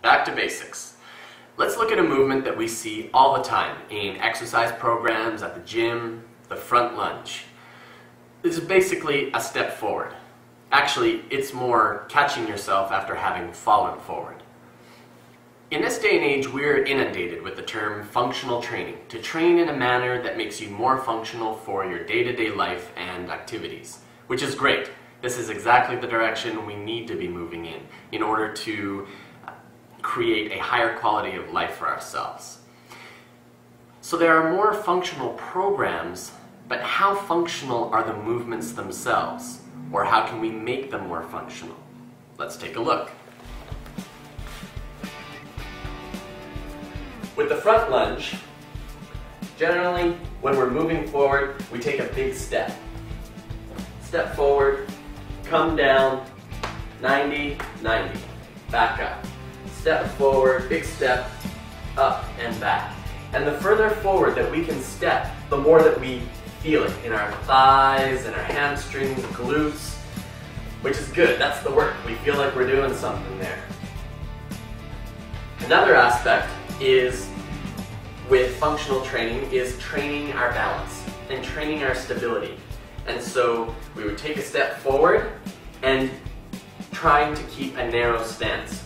back to basics. Let's look at a movement that we see all the time in exercise programs, at the gym, the front lunge. This is basically a step forward. Actually, it's more catching yourself after having fallen forward. In this day and age, we're inundated with the term functional training, to train in a manner that makes you more functional for your day-to-day life and activities, which is great. This is exactly the direction we need to be moving in order to create a higher quality of life for ourselves. So there are more functional programs, but how functional are the movements themselves? Or how can we make them more functional? Let's take a look. With the front lunge, generally when we're moving forward, we take a big step. Step forward, come down, 90, 90, back up. Step forward, big step, up and back. And the further forward that we can step, the more that we feel it in our thighs, and our hamstrings, glutes, which is good. That's the work. We feel like we're doing something there. Another aspect is with functional training is training our balance and training our stability. And so we would take a step forward and trying to keep a narrow stance.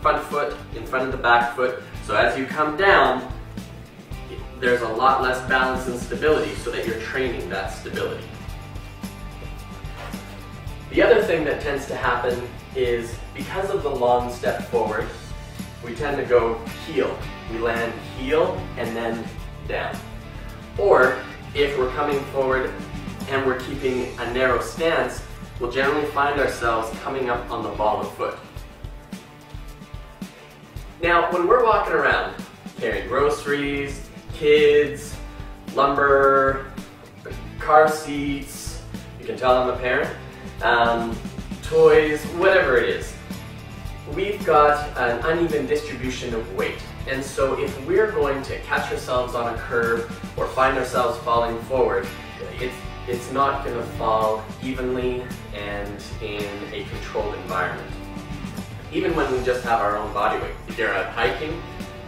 Front foot in front of the back foot. So as you come down, there's a lot less balance and stability so that you're training that stability. The other thing that tends to happen is because of the long step forward, we tend to go heel. We land heel and then down. Or if we're coming forward and we're keeping a narrow stance, we'll generally find ourselves coming up on the ball of foot. Now, when we're walking around carrying groceries, kids, lumber, car seats, you can tell I'm a parent, toys, whatever it is, we've got an uneven distribution of weight. And so if we're going to catch ourselves on a curve or find ourselves falling forward, it's not going to fall evenly and in a controlled environment. Even when we just have our own body weight. If you're out hiking,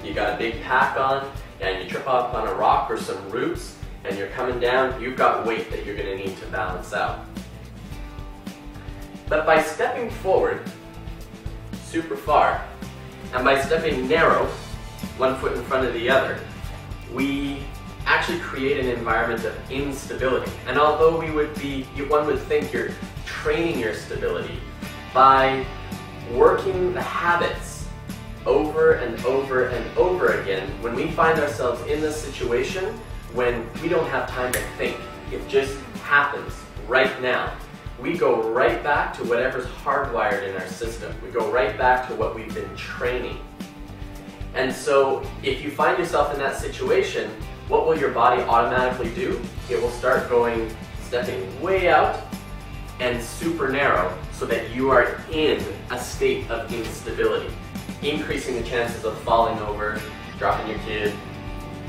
you got a big pack on, and you trip up on a rock or some roots, and you're coming down, you've got weight that you're going to need to balance out. But by stepping forward super far, and by stepping narrow, one foot in front of the other, we actually create an environment of instability. And although one would think you're training your stability by working the habits over and over and over again, when we find ourselves in this situation when we don't have time to think, it just happens right now. We go right back to whatever's hardwired in our system. We go right back to what we've been training. And so if you find yourself in that situation, what will your body automatically do? It will start stepping way out and super narrow so that you are in a state of instability, increasing the chances of falling over, dropping your kid,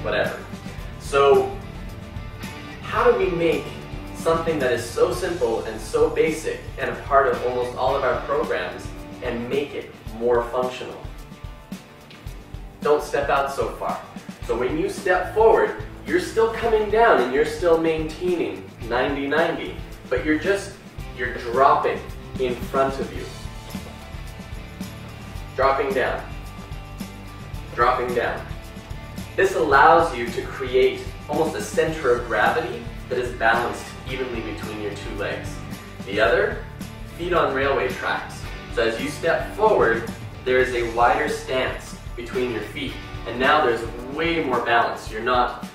whatever. So how do we make something that is so simple and so basic and a part of almost all of our programs and make it more functional? Don't step out so far. So when you step forward, you're still coming down and you're still maintaining 90-90, but you're dropping in front of you. Dropping down. Dropping down. This allows you to create almost a center of gravity that is balanced evenly between your two legs. The other, feet on railway tracks. So as you step forward, there is a wider stance between your feet. And now there's way more balance. You're not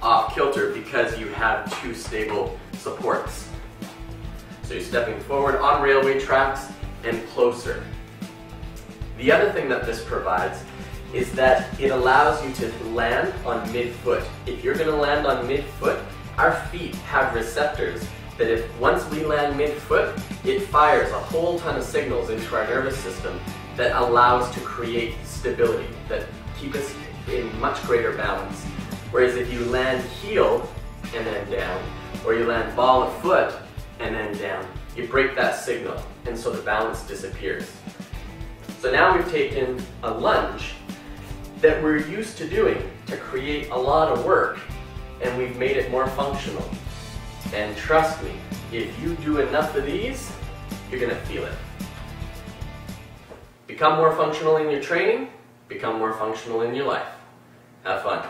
off kilter because you have two stable supports. So you're stepping forward on railway tracks and closer. The other thing that this provides is that it allows you to land on midfoot. If you're going to land on midfoot, our feet have receptors that if once we land midfoot, it fires a whole ton of signals into our nervous system that allows to create stability, that keep us in much greater balance. Whereas if you land heel and then down, or you land ball of foot and then down, you break that signal, and so the balance disappears. So now we've taken a lunge that we're used to doing to create a lot of work, and we've made it more functional. And trust me, if you do enough of these, you're gonna feel it. Become more functional in your training, become more functional in your life. Have fun.